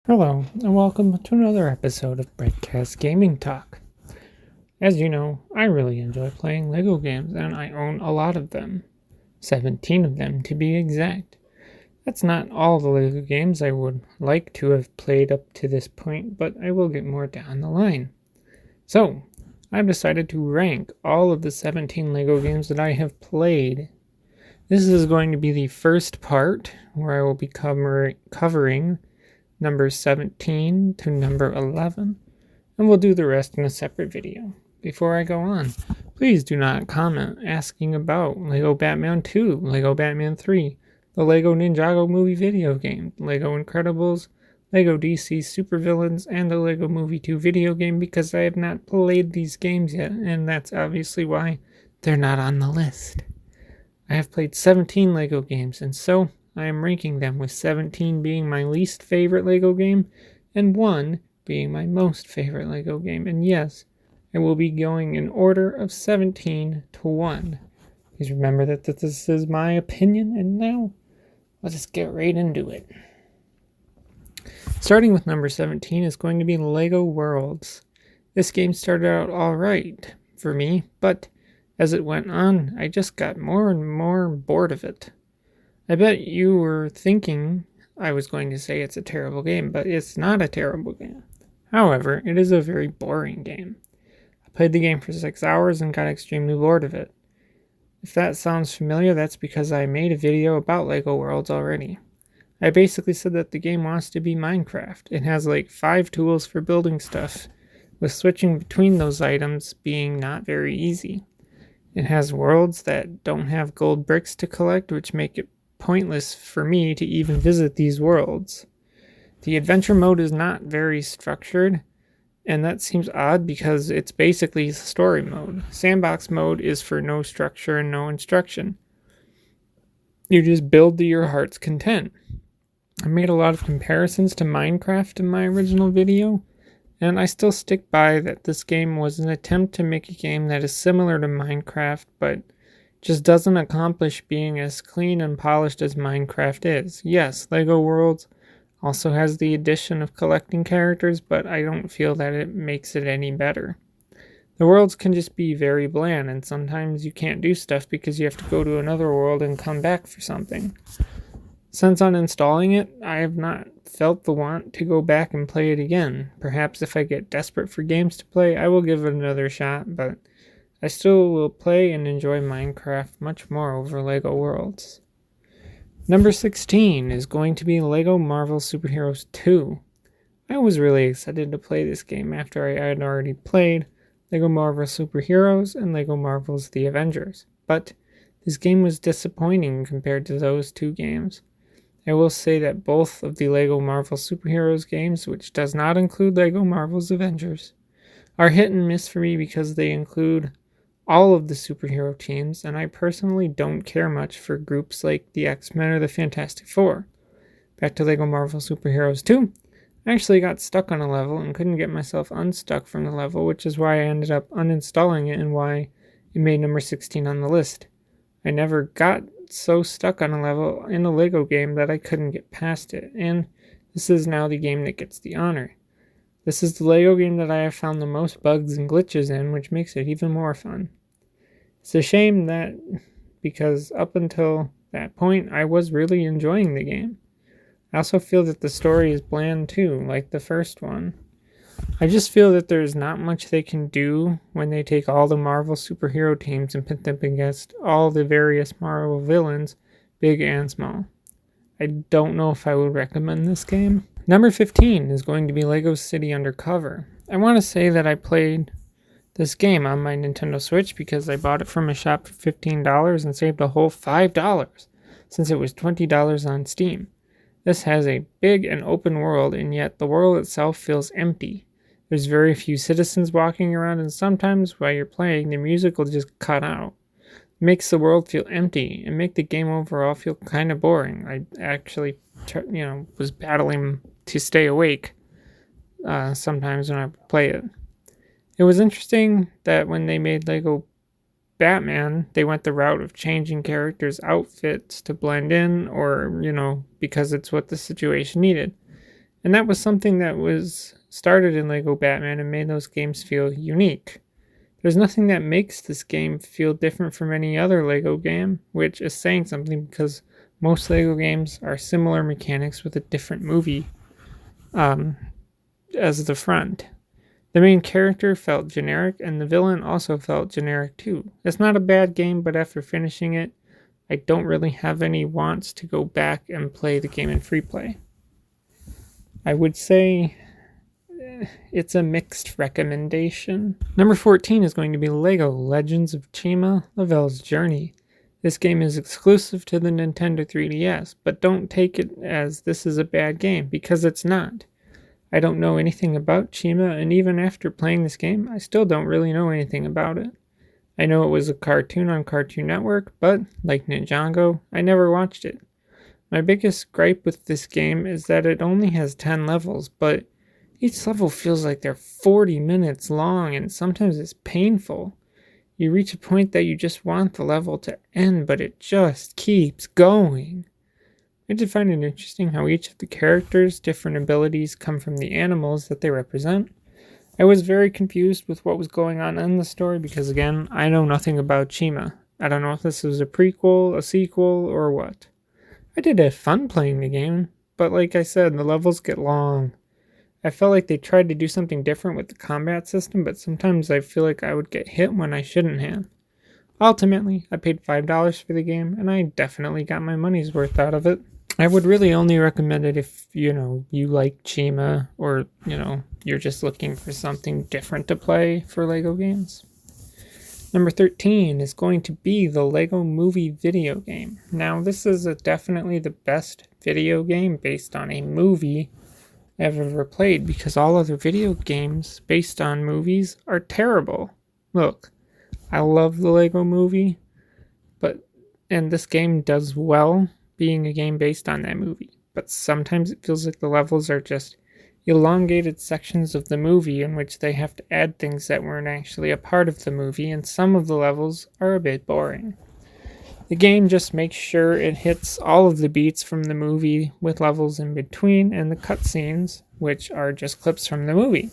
Hello, and welcome to another episode of Breadcast Gaming Talk. As you know, I really enjoy playing LEGO games, and I own a lot of them. 17 of them to be exact. That's not all the LEGO games I would like to have played up to this point, but I will get more down the line. So, I've decided to rank all of the 17 LEGO games that I have played. This is going to be the first part where I will be covering number 17 to number 11, and we'll do the rest in a separate video. Before I go on, please do not comment asking about LEGO Batman 2, LEGO Batman 3, the LEGO Ninjago movie video game, LEGO Incredibles, LEGO DC Supervillains, and the LEGO Movie 2 video game because I have not played these games yet, and that's obviously why they're not on the list. I have played 17 LEGO games, and so I am ranking them with 17 being my least favorite LEGO game and 1 being my most favorite LEGO game. And yes, I will be going in order of 17 to 1. Please remember that this is my opinion, and now let's just get right into it. Starting with number 17 is going to be LEGO Worlds. This game started out alright for me, but as it went on, I just got more and more bored of it. I bet you were thinking I was going to say it's a terrible game, but it's not a terrible game. However, it is a very boring game. I played the game for 6 hours and got extremely bored of it. If that sounds familiar, that's because I made a video about LEGO Worlds already. I basically said that the game wants to be Minecraft. It has like 5 tools for building stuff, with switching between those items being not very easy. It has worlds that don't have gold bricks to collect, which make it pointless for me to even visit these worlds. The adventure mode is not very structured, and that seems odd because it's basically story mode. Sandbox mode is for no structure and no instruction. You just build to your heart's content. I made a lot of comparisons to Minecraft in my original video, and I still stick by that this game was an attempt to make a game that is similar to Minecraft, but just doesn't accomplish being as clean and polished as Minecraft is. Yes, LEGO Worlds also has the addition of collecting characters, but I don't feel that it makes it any better. The worlds can just be very bland, and sometimes you can't do stuff because you have to go to another world and come back for something. Since uninstalling it, I have not felt the want to go back and play it again. Perhaps if I get desperate for games to play, I will give it another shot, but I still will play and enjoy Minecraft much more over LEGO Worlds. Number 16 is going to be LEGO Marvel Superheroes 2. I was really excited to play this game after I had already played LEGO Marvel Superheroes and LEGO Marvel's The Avengers, but this game was disappointing compared to those two games. I will say that both of the LEGO Marvel Superheroes games, which does not include LEGO Marvel's Avengers, are hit and miss for me because they include all of the superhero teams, and I personally don't care much for groups like the X-Men or the Fantastic Four. Back to LEGO Marvel Superheroes 2, I actually got stuck on a level and couldn't get myself unstuck from the level, which is why I ended up uninstalling it and why it made number 16 on the list. I never got so stuck on a level in a LEGO game that I couldn't get past it, and this is now the game that gets the honor. This is the LEGO game that I have found the most bugs and glitches in, which makes it even more fun. It's a shame that, because up until that point, I was really enjoying the game. I also feel that the story is bland too, like the first one. I just feel that there's not much they can do when they take all the Marvel superhero teams and pit them against all the various Marvel villains, big and small. I don't know if I would recommend this game. Number 15 is going to be LEGO City Undercover. I want to say that I played this game on my Nintendo Switch because I bought it from a shop for $15 and saved a whole $5 since it was $20 on Steam. This has a big and open world, and yet the world itself feels empty. There's very few citizens walking around, and sometimes while you're playing, the music will just cut out. It makes the world feel empty and make the game overall feel kind of boring. I actually, was battling to stay awake sometimes when I play it. It was interesting that when they made LEGO Batman, they went the route of changing characters' outfits to blend in or, because it's what the situation needed. And that was something that was started in Lego Batman and made those games feel unique. There's nothing that makes this game feel different from any other Lego game, which is saying something because most Lego games are similar mechanics with a different movie as the front. The main character felt generic, and the villain also felt generic too. It's not a bad game, but after finishing it, I don't really have any wants to go back and play the game in free play. I would say it's a mixed recommendation. Number 14 is going to be Lego Legends of Chima Lavelle's Journey. This game is exclusive to the Nintendo 3DS, but don't take it as this is a bad game, because it's not. I don't know anything about Chima, and even after playing this game, I still don't really know anything about it. I know it was a cartoon on Cartoon Network, but, like Ninjago, I never watched it. My biggest gripe with this game is that it only has 10 levels, but each level feels like they're 40 minutes long, and sometimes it's painful. You reach a point that you just want the level to end, but it just keeps going. I did find it interesting how each of the characters' different abilities come from the animals that they represent. I was very confused with what was going on in the story because, again, I know nothing about Chima. I don't know if this was a prequel, a sequel, or what. I did have fun playing the game, but like I said, the levels get long. I felt like they tried to do something different with the combat system, but sometimes I feel like I would get hit when I shouldn't have. Ultimately, I paid $5 for the game, and I definitely got my money's worth out of it. I would really only recommend it if, you like Chima or, you're just looking for something different to play for Lego games. Number 13 is going to be the Lego Movie video game. Now, this is definitely the best video game based on a movie I've ever played because all other video games based on movies are terrible. Look, I love the Lego Movie, and this game does well being a game based on that movie. But sometimes it feels like the levels are just elongated sections of the movie in which they have to add things that weren't actually a part of the movie, and some of the levels are a bit boring. The game just makes sure it hits all of the beats from the movie with levels in between and the cutscenes, which are just clips from the movie.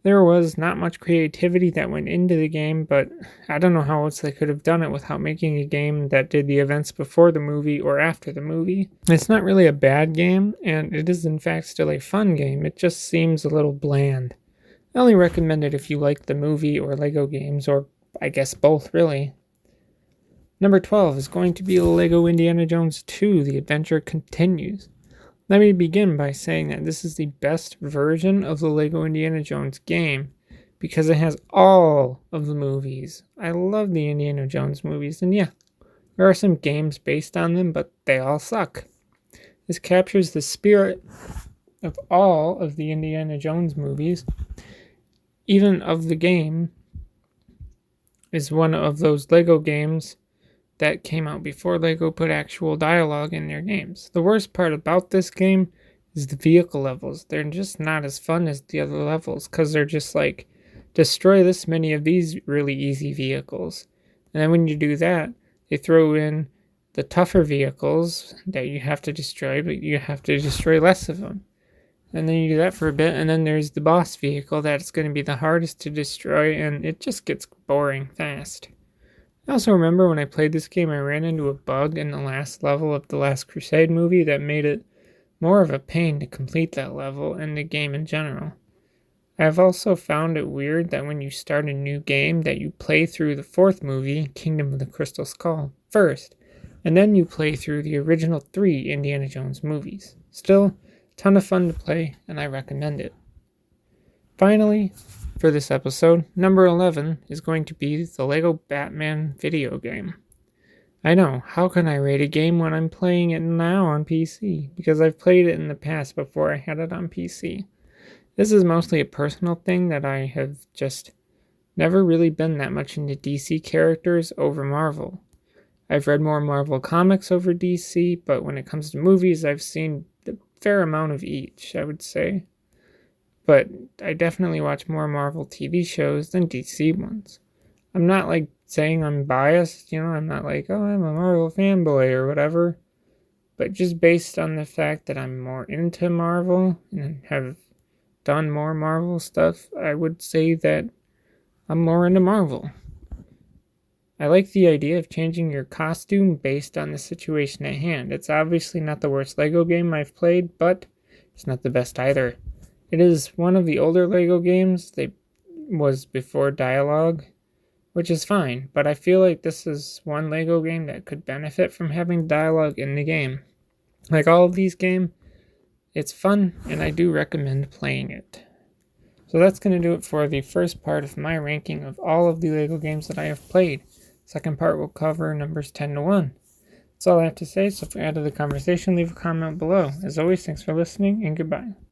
There was not much creativity that went into the game, but I don't know how else they could have done it without making a game that did the events before the movie or after the movie. It's not really a bad game, and it is in fact still a fun game. It just seems a little bland. I only recommend it if you like the movie or Lego games, or I guess both really. Number 12 is going to be Lego Indiana Jones 2, The Adventure Continues. Let me begin by saying that this is the best version of the Lego Indiana Jones game because it has all of the movies. I love the Indiana Jones movies, and yeah, there are some games based on them, but they all suck. This captures the spirit of all of the Indiana Jones movies, even of the game, is one of those Lego games that came out before Lego put actual dialogue in their games. The worst part about this game is the vehicle levels. They're just not as fun as the other levels because they're just like, destroy this many of these really easy vehicles. And then when you do that, they throw in the tougher vehicles that you have to destroy, but you have to destroy less of them. And then you do that for a bit, and then there's the boss vehicle that's going to be the hardest to destroy, and it just gets boring fast. I also remember when I played this game, I ran into a bug in the last level of the Last Crusade movie that made it more of a pain to complete that level and the game in general. I have also found it weird that when you start a new game that you play through the fourth movie, Kingdom of the Crystal Skull, first, and then you play through the original 3 Indiana Jones movies. Still, a ton of fun to play, and I recommend it. Finally, for this episode, number 11 is going to be the Lego Batman video game. I know, how can I rate a game when I'm playing it now on PC? Because I've played it in the past before I had it on PC. This is mostly a personal thing that I have just never really been that much into DC characters over Marvel. I've read more Marvel comics over DC, but when it comes to movies, I've seen a fair amount of each, I would say. But I definitely watch more Marvel TV shows than DC ones. I'm not saying I'm biased, I'm not I'm a Marvel fanboy or whatever. But just based on the fact that I'm more into Marvel and have done more Marvel stuff, I would say that I'm more into Marvel. I like the idea of changing your costume based on the situation at hand. It's obviously not the worst LEGO game I've played, but it's not the best either. It is one of the older LEGO games. They was before dialogue, which is fine, but I feel like this is one LEGO game that could benefit from having dialogue in the game. Like all of these games, it's fun, and I do recommend playing it. So that's going to do it for the first part of my ranking of all of the LEGO games that I have played. Second part will cover numbers 10 to 1. That's all I have to say, so if you're out of the conversation, leave a comment below. As always, thanks for listening, and goodbye.